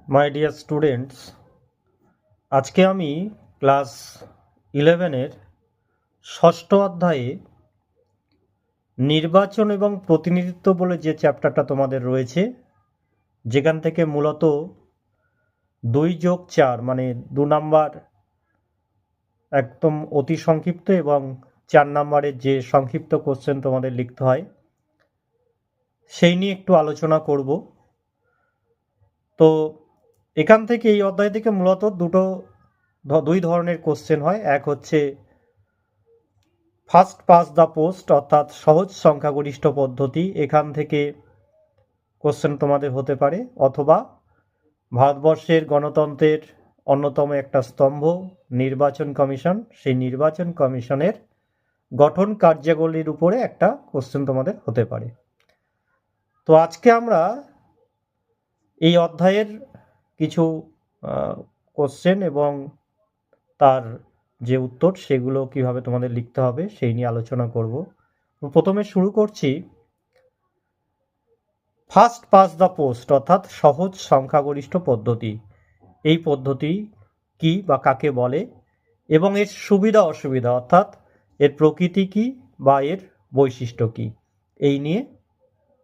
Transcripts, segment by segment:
My dear students, আজকে আমি class 11-এর ষষ্ঠ অধ্যায়ে নির্বাচন এবং প্রতিনিধিত্ব বলে যে চ্যাপ্টারটা তোমাদের রয়েছে, যেখান থেকে মূলত 2+4 মানে 2 নাম্বার একদম অতি সংক্ষিপ্ত এবং 4 নাম্বারের যে সংক্ষিপ্ত কোশ্চেন তোমাদের লিখতে হয় সেই নিয়ে একটু আলোচনা করব। তো এখান থেকে এই অধ্যায় থেকে মূলত দুই ধরনের কোশ্চেন হয়। এক হচ্ছে ফার্স্ট পাস দ্য পোস্ট অর্থাৎ সহজ সংখ্যাগরিষ্ঠ পদ্ধতি, এখান থেকে কোশ্চেন তোমাদের হতে পারে, অথবা ভারতবর্ষের গণতন্ত্রের অন্যতম একটা স্তম্ভ নির্বাচন কমিশন, সেই নির্বাচন কমিশনের গঠন কার্যাবলীর উপরে একটা কোশ্চেন তোমাদের হতে পারে। তো আজকে আমরা এই অধ্যায়ের কিছু কোশ্চেন এবং তার যে উত্তর সেগুলো কিভাবে তোমাদের লিখতে হবে সেই নিয়ে আলোচনা করব। প্রথমে শুরু করছি ফার্স্ট পাস দ্য পোস্ট অর্থাৎ সহজ সংখ্যাগরিষ্ঠ পদ্ধতি। এই পদ্ধতি কি বা কাকে বলে এবং এর সুবিধা অসুবিধা অর্থাৎ এর প্রকৃতি কি বা এর বৈশিষ্ট্য কি, এই নিয়ে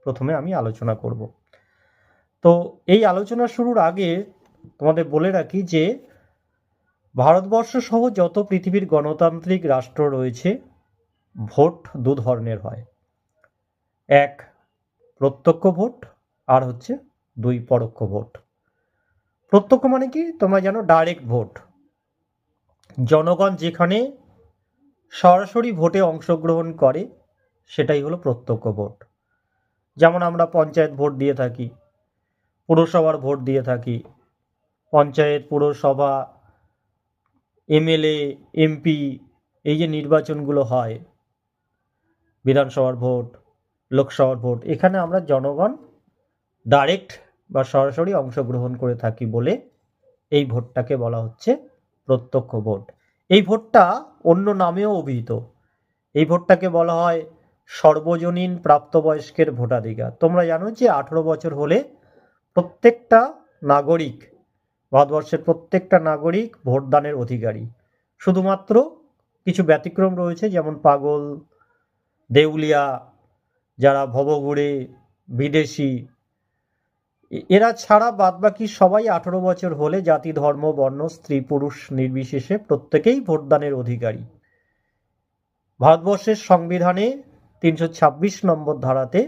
প্রথমে আমি আলোচনা করব। তো এই আলোচনা শুরুর আগে তোমাদের বলে রাখি যে ভারতবর্ষ সহ যত পৃথিবীর গণতান্ত্রিক রাষ্ট্র রয়েছে, ভোট দু ধরনের হয়। এক প্রত্যক্ষ ভোট, আর হচ্ছে দুই পরোক্ষ ভোট। প্রত্যক্ষ মানে কি তোমরা জানো, ডাইরেক্ট ভোট। জনগণ যেখানে সরাসরি ভোটে অংশগ্রহণ করে সেটাই হলো প্রত্যক্ষ ভোট। যেমন আমরা পঞ্চায়েত ভোট দিয়ে থাকি, পুরসভার ভোট দিয়ে থাকি, পঞ্চায়েত, পুরসভা, এমএলএ, এমপি, এই যে নির্বাচনগুলো হয়, বিধানসভার ভোট, লোকসভার ভোট, এখানে আমরা জনগণ ডাইরেক্ট বা সরাসরি অংশগ্রহণ করে থাকি বলে এই ভোটটাকে বলা হচ্ছে প্রত্যক্ষ ভোট। এই ভোটটা অন্য নামেও অভিহিত। এই ভোটটাকে বলা হয় সর্বজনীন প্রাপ্তবয়স্কের ভোটাধিকার। তোমরা জানো যে 18 বছর হলে প্রত্যেকটা নাগরিক, ভারতবর্ষের প্রত্যেকটা নাগরিক ভোটদানের অধিকারী। শুধুমাত্র কিছু ব্যতিক্রম রয়েছে, যেমন পাগল, দেউলিয়া, যারা ভবঘুরে, বিদেশি, এরা ছাড়া বাদবাকি সবাই 18 বছর হলে জাতি, ধর্ম, বর্ণ, স্ত্রী পুরুষ নির্বিশেষে প্রত্যেকেই ভোটদানের অধিকারী। ভারতবর্ষের সংবিধানে 326 নম্বর ধারাতে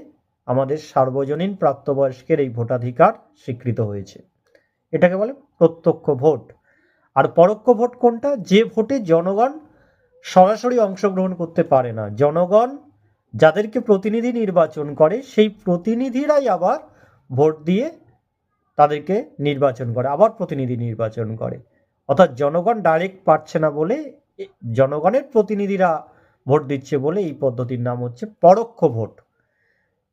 আমাদের সার্বজনীন প্রাপ্তবয়স্কের এই ভোটাধিকার স্বীকৃত হয়েছে। এটাকে বলে প্রত্যক্ষ ভোট। আর পরোক্ষ ভোট কোনটা? যে ভোটে জনগণ সরাসরি অংশগ্রহণ করতে পারে না। জনগণ যাদেরকে প্রতিনিধি নির্বাচন করে সেই প্রতিনিধিরাই আবার ভোট দিয়ে তাদেরকে নির্বাচন করে, আবার প্রতিনিধি নির্বাচন করে। অর্থাৎ জনগণ ডাইরেক্ট পারছে না বলে জনগণের প্রতিনিধিরা ভোট দিচ্ছে বলে এই পদ্ধতির নাম হচ্ছে পরোক্ষ ভোট।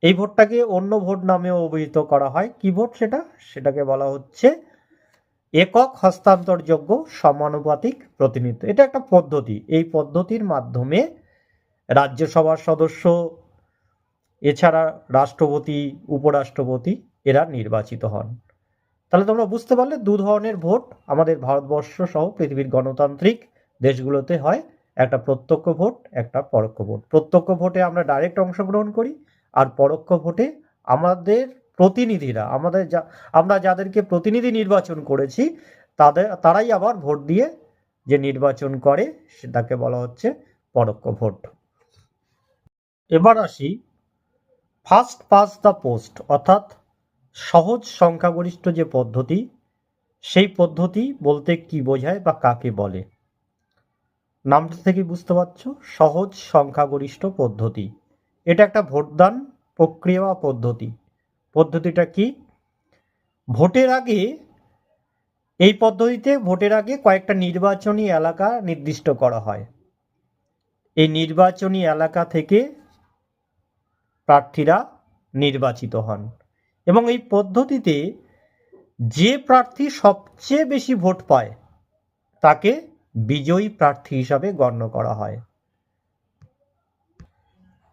এই ভোটটাকে অন্য ভোট নামেও অভিহিত করা হয়। কি ভোট সেটা? সেটাকে বলা হচ্ছে একক হস্তান্তরযোগ্য সমানুপাতিক প্রতিনিধিত্ব। এটা একটা পদ্ধতি। এই পদ্ধতির মাধ্যমে রাজ্যসভার সদস্য, এছাড়া রাষ্ট্রপতি, উপরাষ্ট্রপতি এরা নির্বাচিত হন। তাহলে তোমরা বুঝতে পারলে দু ধরনের ভোট আমাদের ভারতবর্ষ সহ পৃথিবীর গণতান্ত্রিক দেশগুলোতে হয়, একটা প্রত্যক্ষ ভোট, একটা পরোক্ষ ভোট। প্রত্যক্ষ ভোটে আমরা ডাইরেক্ট অংশগ্রহণ করি, আর পরোক্ষ ভোটে আমাদের প্রতিনিধিরা, আমরা যাদেরকে প্রতিনিধি নির্বাচন করেছি তারাই আবার ভোট দিয়ে যে নির্বাচন করে সেটাকে বলা হচ্ছে পরোক্ষ ভোট। এবার আসি ফার্স্ট পাস দ্য পোস্ট অর্থাৎ সহজ সংখ্যাগরিষ্ঠ যে পদ্ধতি, সেই পদ্ধতি বলতে কি বোঝায় বা কাকে বলে। নামটা থেকে বুঝতে পারছো, সহজ সংখ্যাগরিষ্ঠ পদ্ধতি। এটা একটা ভোটদান প্রক্রিয়া বা পদ্ধতি। পদ্ধতিটা কি? ভোটের আগে, এই পদ্ধতিতে ভোটের আগে কয়েকটা নির্বাচনী এলাকা নির্দিষ্ট করা হয়। এই নির্বাচনী এলাকা থেকে প্রার্থীরা নির্বাচিত হন এবং এই পদ্ধতিতে যে প্রার্থী সবচেয়ে বেশি ভোট পায় তাকে বিজয়ী প্রার্থী হিসাবে গণ্য করা হয়।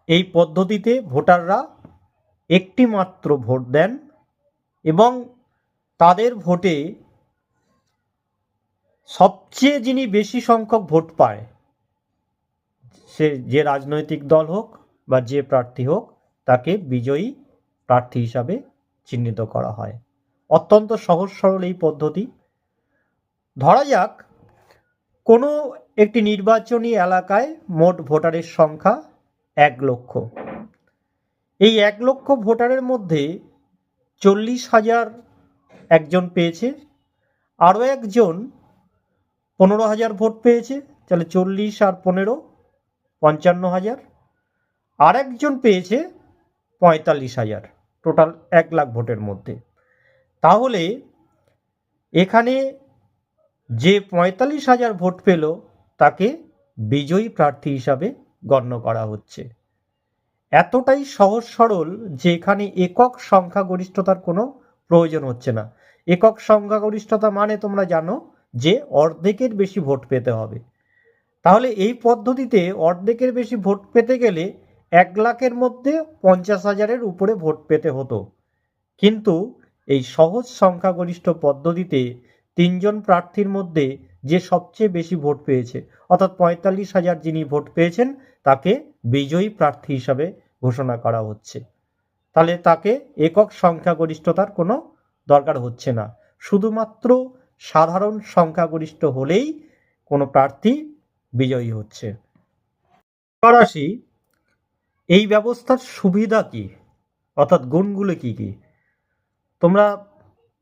এই পদ্ধতিতে ভোটাররা একটি মাত্র ভোট দেন এবং তাদের ভোটে সবচেয়ে যিনি বেশি সংখ্যক ভোট পায়, সে যে রাজনৈতিক দল হোক বা যে প্রার্থী হোক, তাকে বিজয়ী প্রার্থী হিসাবে চিহ্নিত করা হয়। অত্যন্ত সহজ সরল এই পদ্ধতি। ধরা যাক কোনো একটি নির্বাচনী এলাকায় মোট ভোটারের সংখ্যা 1 লক্ষ। এই 1 লক্ষ ভোটারের মধ্যে 40,000 একজন পেয়েছে, আরও একজন 15,000 ভোট পেয়েছে, তাহলে 40 আর 15 55,000, আর একজন পেয়েছে 45,000, টোটাল 1 লাখ ভোটের মধ্যে। তাহলে এখানে যে 45,000 ভোট পেল তাকে বিজয়ী প্রার্থী হিসাবে গণ্য করা হচ্ছে। এতটাই সহজ সরল যে এখানে একক সংখ্যাগরিষ্ঠতার কোনো প্রয়োজন হচ্ছে না। একক সংখ্যাগরিষ্ঠতা মানে তোমরা জানো যে অর্ধেকের বেশি ভোট পেতে হবে। তাহলে এই পদ্ধতিতে অর্ধেকের বেশি ভোট পেতে গেলে 1 লাখের মধ্যে 50,000-এর উপরে ভোট পেতে হতো, কিন্তু এই সহজ সংখ্যাগরিষ্ঠ পদ্ধতিতে 3 জন প্রার্থীর মধ্যে যে সবচেয়ে বেশি ভোট পেয়েছে, অর্থাৎ 45,000 যিনি ভোট পেয়েছেন, তাকে বিজয়ী প্রার্থী হিসাবে ঘোষণা করা হচ্ছে। তাহলে তাকে একক সংখ্যাগরিষ্ঠতার কোনো দরকার হচ্ছে না, শুধুমাত্র সাধারণ সংখ্যাগরিষ্ঠ হলেই কোনো প্রার্থী বিজয়ী হচ্ছে। এবার আসি এই ব্যবস্থার সুবিধা কি, অর্থাৎ গুণগুলো কি কি। তোমরা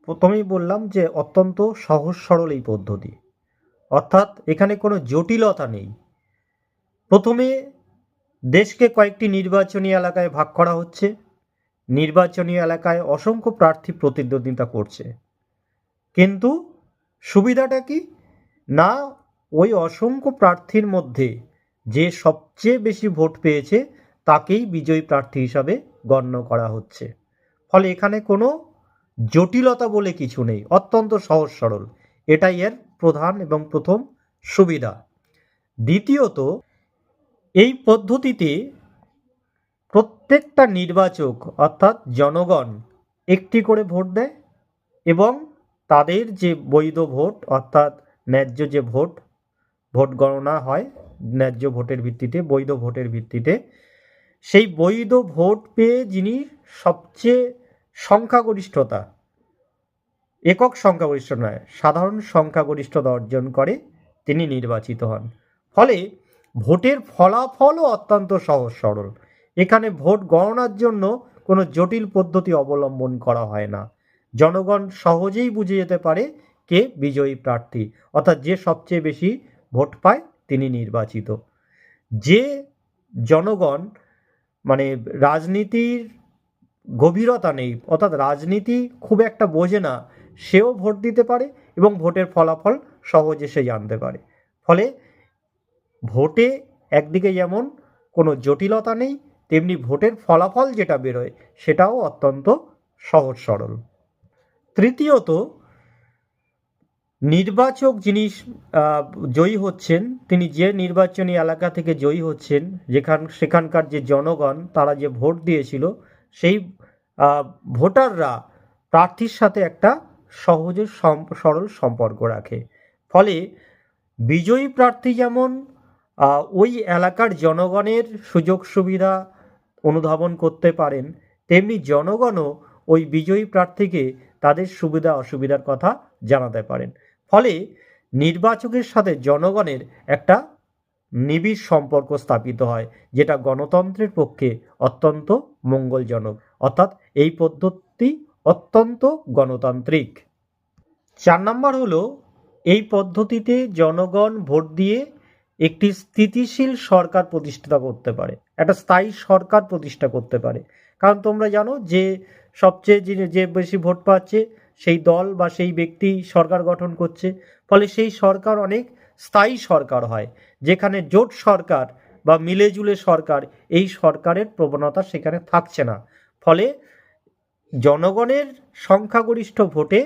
প্রথমেই বললাম যে অত্যন্ত সহজ সরল এই পদ্ধতি, অর্থাৎ এখানে কোনো জটিলতা নেই। প্রথমে দেশকে কয়েকটি নির্বাচনী এলাকায় ভাগ করা হচ্ছে। নির্বাচনী এলাকায় অসংখ্য প্রার্থী প্রতিদ্বন্দ্বিতা করছে, কিন্তু সুবিধাটা কি না, ওই অসংখ্য প্রার্থীর মধ্যে যে সবচেয়ে বেশি ভোট পেয়েছে তাকেই বিজয়ী প্রার্থী হিসাবে গণ্য করা হচ্ছে। ফলে এখানে কোনো জটিলতা বলে কিছু নেই, অত্যন্ত সহজ সরল। এটাই এর প্রধান এবং প্রথম সুবিধা। দ্বিতীয়ত, এই পদ্ধতিতে প্রত্যেকটা নির্বাচক অর্থাৎ জনগণ একটি করে ভোট দেয় এবং তাদের যে বৈধ ভোট অর্থাৎ ন্যায্য যে ভোট গণনা হয় ন্যায্য ভোটের ভিত্তিতে, বৈধ ভোটের ভিত্তিতে, সেই বৈধ ভোট পেয়ে যিনি সবচেয়ে সংখ্যাগরিষ্ঠতা, একক সংখ্যাগরিষ্ঠ নয়, সাধারণ সংখ্যাগরিষ্ঠতা অর্জন করে, তিনি নির্বাচিত হন। ফলে ভোটের ফলাফলও অত্যন্ত সহজ সরল। এখানে ভোট গণনার জন্য কোনো জটিল পদ্ধতি অবলম্বন করা হয় না। জনগণ সহজেই বুঝে যেতে পারে কে বিজয়ী প্রার্থী, অর্থাৎ যে সবচেয়ে বেশি ভোট পায় তিনি নির্বাচিত। যে জনগণ মানে রাজনীতির গভীরতা নেই, অর্থাৎ রাজনীতি খুব একটা বোঝে না, সেও ভোট দিতে পারে এবং ভোটের ফলাফল সহজে সে জানতে পারে। ফলে ভোটে একদিকে যেমন কোনো জটিলতা নেই, তেমনি ভোটের ফলাফল যেটা বেরোয় সেটাও অত্যন্ত সহজ সরল। তৃতীয়ত, নির্বাচক যিনি জয়ী হচ্ছেন, তিনি যে নির্বাচনী এলাকা থেকে জয়ী হচ্ছেন, সেখানকার যে জনগণ তারা যে ভোট দিয়েছিল, সেই ভোটাররা প্রার্থীর সাথে একটা সহজ সরল সম্পর্ক রাখে। ফলে বিজয়ী প্রার্থী যেমন ওই এলাকার জনগণের সুযোগ সুবিধা অনুধাবন করতে পারেন, তেমনি জনগণও ওই বিজয়ী প্রার্থীকে তাদের সুবিধা অসুবিধার কথা জানাতে পারেন। ফলে নির্বাচকের সাথে জনগণের একটা নিবিড় সম্পর্ক স্থাপিত হয়, যেটা গণতন্ত্রের পক্ষে অত্যন্ত মঙ্গলজনক, অর্থাৎ এই পদ্ধতি অত্যন্ত গণতান্ত্রিক। 4 নম্বর হলো, এই পদ্ধতিতে জনগণ ভোট দিয়ে একটি স্থিতিশীল সরকার প্রতিষ্ঠা করতে পারে, একটা স্থায়ী সরকার প্রতিষ্ঠা করতে পারে। কারণ তোমরা জানো যে সবচেয়ে যে বেশি ভোট পাচ্ছে সেই দল বা সেই ব্যক্তি সরকার গঠন করছে, ফলে সেই সরকার অনেক স্থায়ী সরকার হয়। যেখানে জোট সরকার বা মিলেজুলে সরকার, এই সরকারের প্রবণতা সেখানে থাকছে না। ফলে জনগণের সংখ্যাগরিষ্ঠ ভোটে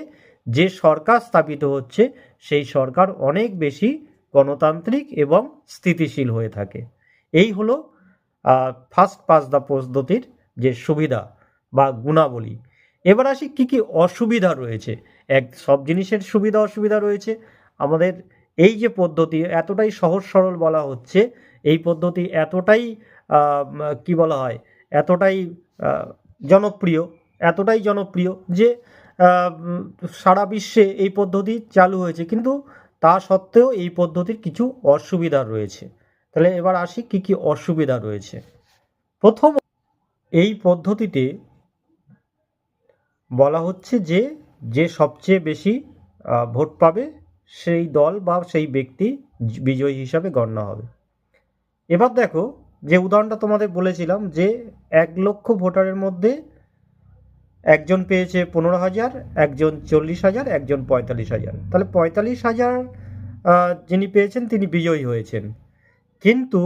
যে সরকার স্থাপিত হচ্ছে সেই সরকার অনেক বেশি গণতান্ত্রিক এবং স্থিতিশীল হয়ে থাকে। এই হলো ফার্স্ট পাস দ্য পদ্ধতির যে সুবিধা বা গুণাবলী। এবার আসি কি কি অসুবিধা রয়েছে। সব জিনিসের সুবিধা অসুবিধা রয়েছে। আমাদের এই যে পদ্ধতি এতটাই সহজ সরল বলা হচ্ছে, এই পদ্ধতি এতটাই কি বলা হয়, এতটাই আহ, জনপ্রিয়, এতটাই জনপ্রিয় যে সারা বিশ্বে এই পদ্ধতি চালু হয়েছে, কিন্তু তা সত্ত্বেও এই পদ্ধতির কিছু অসুবিধা রয়েছে। তাহলে এবার আসি কি কি অসুবিধা রয়েছে। প্রথম, এই পদ্ধতিতে বলা হচ্ছে যে যে সবচেয়ে বেশি ভোট পাবে সেই দল বা সেই ব্যক্তি বিজয়ী হিসাবে গণ্য হবে। এবার দেখো, যে উদাহরণটা তোমাদের বলেছিলাম যে 1,00,000 ভোটারের মধ্যে একজন পেয়েছে 15,000, একজন 40,000, একজন 45,000। তাহলে 45,000 যিনি পেয়েছেন তিনি বিজয়ী হয়েছেন, কিন্তু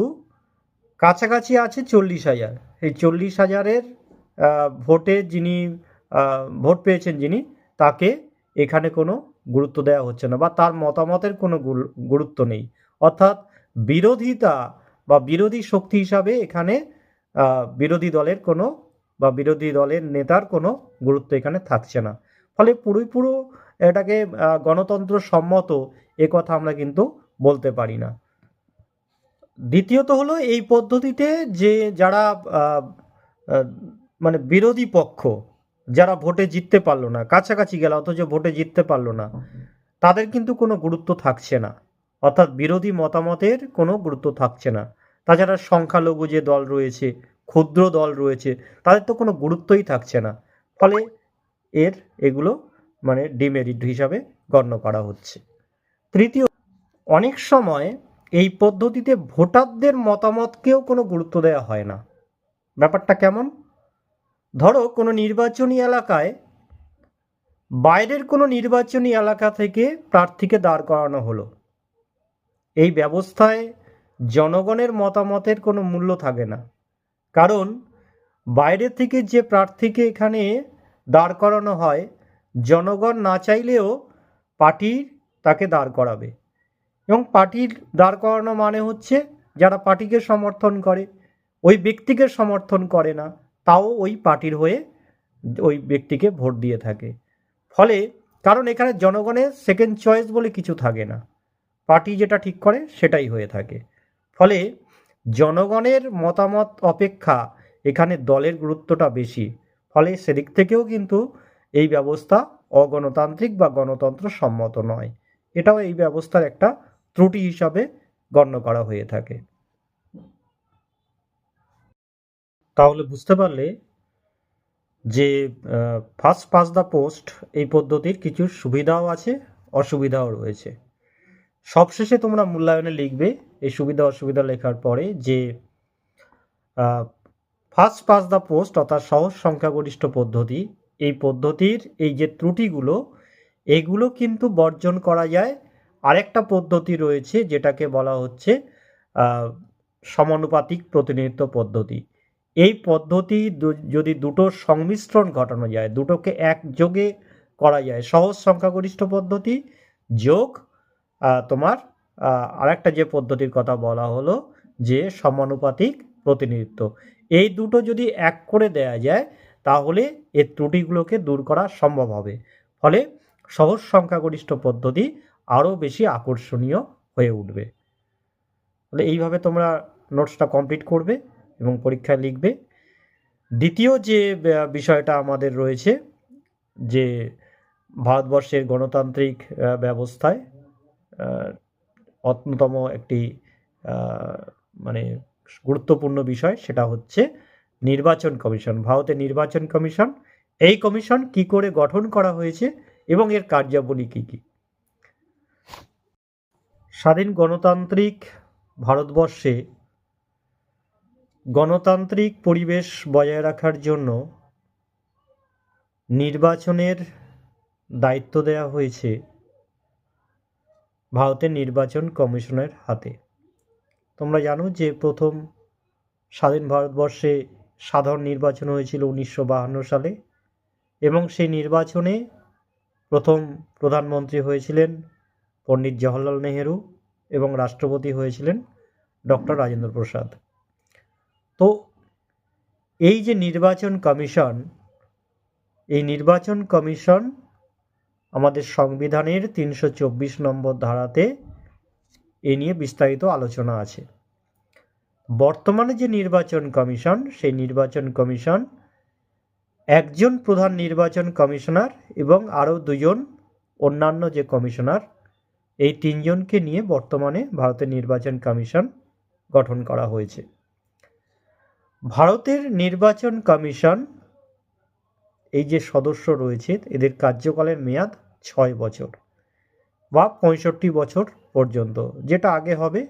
কাছাকাছি আছে 40,000। এই 40,000-এর ভোটে যিনি ভোট পেয়েছেন যিনি, তাকে এখানে কোনো গুরুত্ব দেওয়া হচ্ছে না বা তার মতামতের কোনো গুরুত্ব নেই। অর্থাৎ বিরোধিতা বা বিরোধী শক্তি হিসাবে এখানে বিরোধী দলের কোনো বা বিরোধী দলের নেতার কোনো গুরুত্ব এখানে থাকছে না। ফলে পুরো এটাকে গণতন্ত্র সম্মত এ কথা আমরা কিন্তু বলতে পারি না। দ্বিতীয়ত হলো, এই পদ্ধতিতে যে যারা মানে বিরোধী পক্ষ, যারা ভোটে জিততে পারলো না, কাছাকাছি গেল অথচ ভোটে জিততে পারলো না, তাদের কিন্তু কোনো গুরুত্ব থাকছে না। অর্থাৎ বিরোধী মতামতের কোনো গুরুত্ব থাকছে না। তাছাড়া সংখ্যালঘু যে দল রয়েছে, ক্ষুদ্র দল রয়েছে, তাদের তো কোনো গুরুত্বই থাকছে না। ফলে এগুলো মানে ডিমেরিট হিসাবে গণ্য করা হচ্ছে। তৃতীয়, অনেক সময় এই পদ্ধতিতে ভোটারদের মতামতকেও কোনো গুরুত্ব দেওয়া হয় না। ব্যাপারটা কেমন? ধরো কোনো নির্বাচনী এলাকায় বাইরের কোনো নির্বাচনী এলাকা থেকে প্রার্থীকে দাঁড় করানো হলো। এই ব্যবস্থায় জনগণের মতামতের কোনো মূল্য থাকে না, কারণ বাইরে থেকে যে প্রার্থীকে এখানে দাঁড় করানো হয়, জনগণ না চাইলেও পার্টি তাকে দাঁড় করাবে। এবং পার্টির দাঁড় করানো মানে হচ্ছে যারা পার্টিকে সমর্থন করে, ওই ব্যক্তিকে সমর্থন করে না, তাও ওই পার্টির হয়ে ওই ব্যক্তিকে ভোট দিয়ে থাকে। ফলে কারণ এখানে জনগণের সেকেন্ড চয়েস বলে কিছু থাকে না, পার্টি যেটা ঠিক করে সেটাই হয়ে থাকে। ফলে জনগণের মতামত অপেক্ষা এখানে দলের গুরুত্বটা বেশি। ফলে সেদিক থেকেও কিন্তু এই ব্যবস্থা অগণতান্ত্রিক বা গণতন্ত্র সম্মত নয়। এটাও এই ব্যবস্থার একটা ত্রুটি হিসাবে গণ্য করা হয়ে থাকে। তাহলে বুঝতে পারলে যে ফার্স্ট পাস দ্য পোস্ট এই পদ্ধতির কিছু সুবিধাও আছে, অসুবিধাও রয়েছে। সবশেষে তোমরা মূল্যায়নে লিখবে এই সুবিধা অসুবিধা লেখার পরে যে ফার্স্ট পাস দ্য পোস্ট অর্থাৎ সহজ সংখ্যাগরিষ্ঠ পদ্ধতি, এই পদ্ধতির এই যে ত্রুটিগুলো, এগুলো কিন্তু বর্জন করা যায় আরেকটা পদ্ধতি রয়েছে যেটাকে বলা হচ্ছে সমানুপাতিক প্রতিনিধিত্ব পদ্ধতি। এই পদ্ধতি যদি দুটোর সংমিশ্রণ ঘটানো যায়, দুটোকে একযোগে করা যায়, সহজ সংখ্যাগরিষ্ঠ পদ্ধতি যোগ তোমার আরেকটা যে পদ্ধতির কথা বলা হলো যে সমানুপাতিক প্রতিনিধিত্ব, এই দুটো যদি এক করে দেয়া যায় তাহলে এর ত্রুটিগুলোকে দূর করা সম্ভব হবে। ফলে সহজ সংখ্যাগরিষ্ঠ পদ্ধতি আরও বেশি আকর্ষণীয় হয়ে উঠবে। তাহলে এইভাবে তোমরা নোটসটা কমপ্লিট করবে এবং পরীক্ষায় লিখবে। দ্বিতীয় যে বিষয়টা আমাদের রয়েছে যে ভারতবর্ষের গণতান্ত্রিক ব্যবস্থায় অন্যতম একটি মানে গুরুত্বপূর্ণ বিষয়, সেটা হচ্ছে নির্বাচন কমিশন। ভারতের নির্বাচন কমিশন, এই কমিশন কি করে গঠন করা হয়েছে এবং এর কার্যাবলী কি কি। স্বাধীন গণতান্ত্রিক ভারতবর্ষে গণতান্ত্রিক পরিবেশ বজায় রাখার জন্য নির্বাচনের দায়িত্ব দেওয়া হয়েছে ভারতের নির্বাচন কমিশনের হাতে। তোমরা জানো যে প্রথম স্বাধীন ভারতবর্ষে সাধারণ নির্বাচন হয়েছিল 1952 সালে এবং সেই নির্বাচনে প্রথম প্রধানমন্ত্রী হয়েছিলেন পণ্ডিত জওহরলাল নেহেরু এবং রাষ্ট্রপতি হয়েছিলেন ডক্টর রাজেন্দ্র প্রসাদ। তো এই যে নির্বাচন কমিশন, এই নির্বাচন কমিশন আমাদের সংবিধানের 324 নম্বর ধারাতে এ নিয়ে বিস্তারিত আলোচনা আছে। বর্তমানে যে নির্বাচন কমিশন, সেই নির্বাচন কমিশন একজন প্রধান নির্বাচন কমিশনার এবং আরও দুজন অন্যান্য যে কমিশনার, এই তিনজনকে নিয়ে বর্তমানে ভারতের নির্বাচন কমিশন গঠন করা হয়েছে। ভারতের নির্বাচন কমিশন এই যে সদস্য রয়েছে, এদের কার্যকালের মেয়াদ 6 বছর বা 65 বছর পর্যন্ত, যেটা আগে হবে,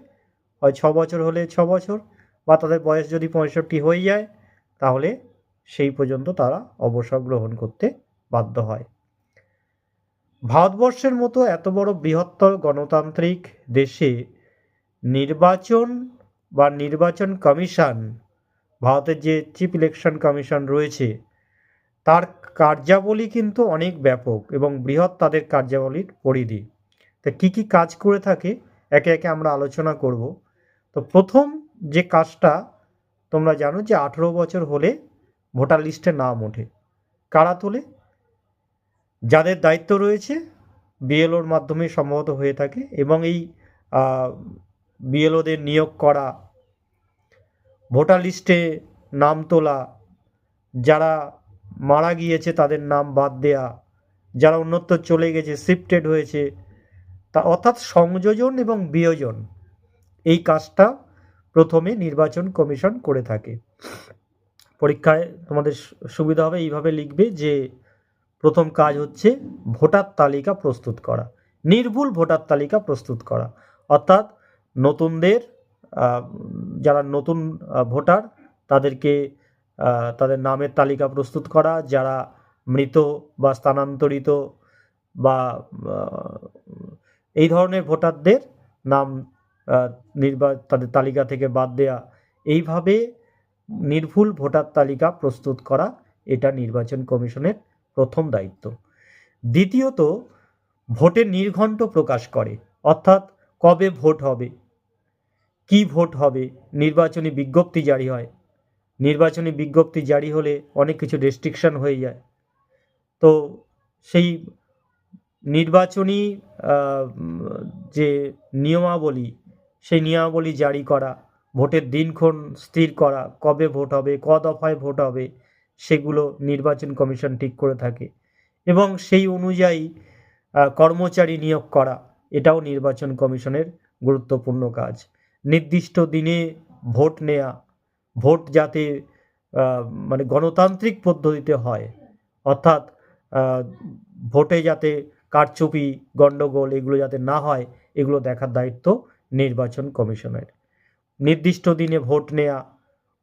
হয় 6 বছর হলে 6 বছর, বা তাদের বয়স যদি 65 হয়ে যায় তাহলে সেই পর্যন্ত তারা অবসর গ্রহণ করতে বাধ্য হয়। ভারতবর্ষের মতো এত বড় বৃহত্তর গণতান্ত্রিক দেশে নির্বাচন বা নির্বাচন কমিশন, ভারতের যে চিফ ইলেকশন কমিশন রয়েছে, তার কার্যাবলী কিন্তু অনেক ব্যাপক এবং বৃহৎ তাদের কার্যাবলীর পরিধি। তা কী কী কাজ করে থাকে একে একে আমরা আলোচনা করব। তো প্রথম যে কাজটা তোমরা জানো যে 18 বছর হলে ভোটার লিস্টে নাম ওঠে। কারা তোলে? যাদের দায়িত্ব রয়েছে বিএলওর মাধ্যমে সম্ভবত হয়ে থাকে, এবং এই বিএলওদের নিয়োগ করা, ভোটার লিস্টে নাম তোলা, যারা মারা গিয়েছে তাদের নাম বাদ দেয়া, যারা অন্যত্র চলে গেছে, শিফটেড হয়েছে, তা অর্থাৎ সংযোজন এবং বিয়োজন, এই কাজটা প্রথমে নির্বাচন কমিশন করে থাকে। পরীক্ষায় তোমাদের সুবিধা হবে, এইভাবে লিখবে যে প্রথম কাজ হচ্ছে ভোটার তালিকা প্রস্তুত করা, নির্ভুল ভোটার তালিকা প্রস্তুত করা, অর্থাৎ নতুনদের, যারা নতুন ভোটার তাদেরকে তাদের নামের তালিকা প্রস্তুত করা, যারা মৃত বা স্থানান্তরিত বা এই ধরনের ভোটারদের নাম তাদের তালিকা থেকে বাদ দেয়া, এইভাবে নির্ভুল ভোটার তালিকা প্রস্তুত করা, এটা নির্বাচন কমিশনের প্রথম দায়িত্ব। দ্বিতীয়ত, ভোটের নির্ঘণ্ট প্রকাশ করে, অর্থাৎ কবে ভোট হবে, কি ভোট হবে, নির্বাচনী বিজ্ঞপ্তি জারি হয়। নির্বাচনী বিজ্ঞপ্তি জারি হলে অনেক কিছু রেস্ট্রিকশন হয়ে যায়, তো সেই নির্বাচনী যে নিয়মাবলী, সেই নিয়মাবলী জারি করা, ভোটের দিনক্ষণ স্থির করা, কবে ভোট হবে, ক দফায় ভোট হবে, সেগুলো নির্বাচন কমিশন ঠিক করে থাকে, এবং সেই অনুযায়ী কর্মচারী নিয়োগ করা, এটাও নির্বাচন কমিশনের গুরুত্বপূর্ণ কাজ। নির্দিষ্ট দিনে ভোট নেওয়া, ভোট যাতে মানে গণতান্ত্রিক পদ্ধতিতে হয়, অর্থাৎ ভোটে যাতে কারচুপি, গণ্ডগোল এগুলো যাতে না হয়, এগুলো দেখার দায়িত্ব নির্বাচন কমিশনের। নির্দিষ্ট দিনে ভোট নেওয়া,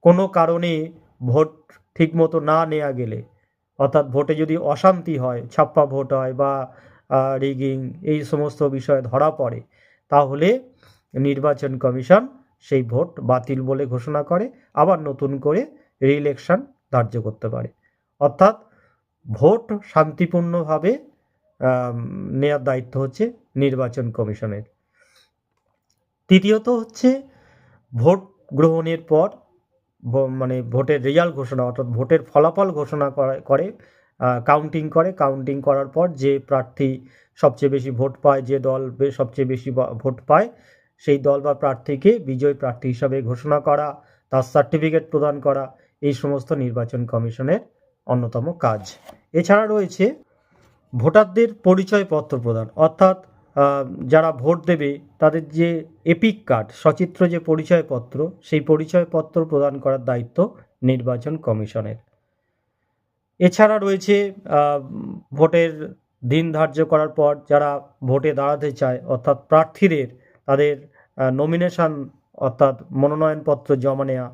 কোনো কারণে ভোট ঠিকমতো না নেওয়া গেলে, অর্থাৎ ভোটে যদি অশান্তি হয়, ছাপ্পা ভোট হয় বা রিগিং, এই সমস্ত বিষয়ে ধরা পড়ে, তাহলে নির্বাচন কমিশন সেই ভোট বাতিল বলে ঘোষণা করে, আবার নতুন করে রি-ইলেকশন ধার্য করতে পারে। অর্থাৎ ভোট শান্তিপূর্ণভাবে নেওয়ার দায়িত্ব হচ্ছে নির্বাচন কমিশনের। তৃতীয়ত হচ্ছে ভোট গ্রহণের পর মানে ভোটের রেজাল্ট ঘোষণা, অর্থাৎ ভোটের ফলাফল ঘোষণা করে, কাউন্টিং করে, কাউন্টিং করার পর যে প্রার্থী সবচেয়ে বেশি ভোট পায়, যে দল সবচেয়ে বেশি ভোট পায়, সেই দল বা প্রার্থীকে বিজয়ী প্রার্থী হিসাবে ঘোষণা করা, তার সার্টিফিকেট প্রদান করা, এই সমস্ত নির্বাচন কমিশনের অন্যতম কাজ। এছাড়া রয়েছে ভোটারদের পরিচয়পত্র প্রদান, অর্থাৎ যারা ভোট দেবে তাদের যে এপিক কার্ড, সচিত্র যে পরিচয়পত্র, সেই পরিচয়পত্র প্রদান করার দায়িত্ব নির্বাচন কমিশনের। এছাড়া রয়েছে ভোটের দিন ধার্য করার পর যারা ভোটে দাঁড়াতে চায়, অর্থাৎ প্রার্থীদের তাদের নমিনেশন, অর্থাৎ মনোনয়নপত্র জমা নেওয়া,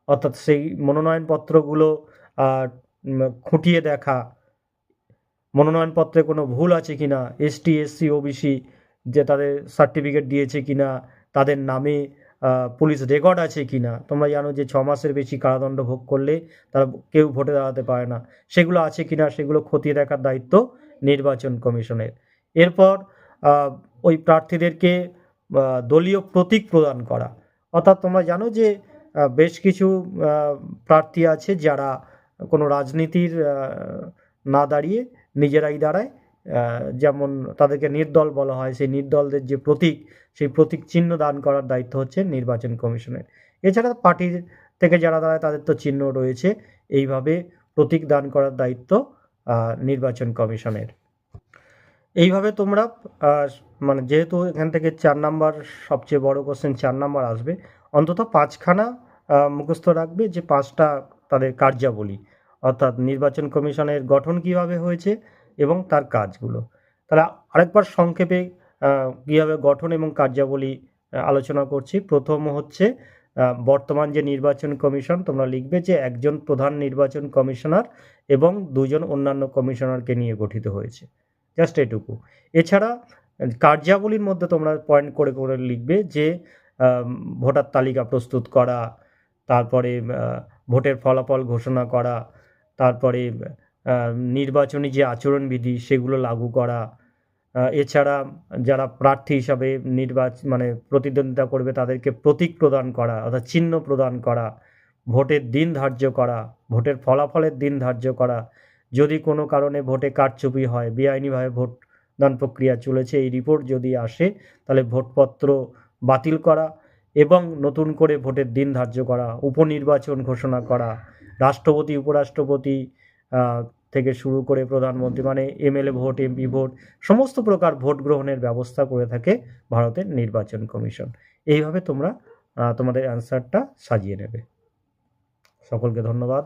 অর্থাৎ সেই মনোনয়নপত্রগুলো খুঁটিয়ে দেখা, মনোনয়নপত্রে কোনো ভুল আছে কি না, এসটি, এসসি, ওবিসি যে তাদের সার্টিফিকেট দিয়েছে কি না, তাদের নামে পুলিশ রেকর্ড আছে কি না। তোমরা জানো যে 6 মাসের বেশি কারাদণ্ড ভোগ করলে তারা কেউ ভোটে দাঁড়াতে পারে না, সেগুলো আছে কি না সেগুলো খতিয়ে দেখার দায়িত্ব নির্বাচন কমিশনের। এরপর ওই প্রার্থীদেরকে দলীয় প্রতীক প্রদান করা, অর্থাৎ তোমরা জানো যে বেশ কিছু প্রার্থী আছে যারা কোনো রাজনীতির না দাঁড়িয়ে নিজেরাই দাঁড়ায়, যেমন তাদেরকে নির্দল বলা হয়, সেই নির্দলদের যে প্রতীক, সেই প্রতীক চিহ্ন দান করার দায়িত্ব হচ্ছে নির্বাচন কমিশনের। এছাড়া পার্টির থেকে যারা দাঁড়ায় তাদের তো চিহ্ন রয়েছে, এইভাবে প্রতীক দান করার দায়িত্ব নির্বাচন কমিশনের। এইভাবে তোমরা মানে যেহেতু এখান থেকে 4 নাম্বার সবচেয়ে বড় কোশ্চেন 4 নাম্বার আসবে, অন্তত 5খানা মুখস্থ রাখবে যে 5টা তাদের কার্যাবলী, অর্থাৎ নির্বাচন কমিশনের গঠন কিভাবে হয়েছে এবং তার কাজগুলো। তাহলে আরেকবার সংক্ষেপে কীভাবে গঠন এবং কার্যাবলী আলোচনা করছি। প্রথম হচ্ছে বর্তমান যে নির্বাচন কমিশন, তোমরা লিখবে যে একজন প্রধান নির্বাচন কমিশনার এবং 2জন অন্যান্য কমিশনারকে নিয়ে গঠিত হয়েছে, জাস্ট এটুকু। এছাড়া কার্যাবলীর মধ্যে তোমরা পয়েন্ট করে করে লিখবে যে ভোটার তালিকা প্রস্তুত করা, তারপরে ভোটের ফলাফল ঘোষণা করা, তারপরে নির্বাচনী যে আচরণবিধি সেগুলো লাগু করা, এছাড়া যারা প্রার্থী হিসাবে মানে প্রতিদ্বন্দ্বিতা করবে তাদেরকে প্রতীক প্রদান করা, অর্থাৎ চিহ্ন প্রদান করা, ভোটের দিন ধার্য করা, ভোটের ফলাফলের দিন ধার্য করা, যদি কোনো কারণে ভোটে কারচুপি হয়, বেআইনিভাবে ভোটদান প্রক্রিয়া চলেছে, এই রিপোর্ট যদি আসে তাহলে ভোটপত্র বাতিল করা এবং নতুন করে ভোটের দিন ধার্য করা, উপনির্বাচন ঘোষণা করা, রাষ্ট্রপতি উপরাষ্ট্রপতি থেকে শুরু করে প্রধানমন্ত্রী মানে এমএলএ ভোট, এমপি ভোট, সমস্ত প্রকার ভোট গ্রহণের ব্যবস্থা করে থাকে ভারতের নির্বাচন কমিশন। এইভাবে তোমরা তোমাদের অ্যান্সারটা সাজিয়ে নেবে। সকলকে ধন্যবাদ।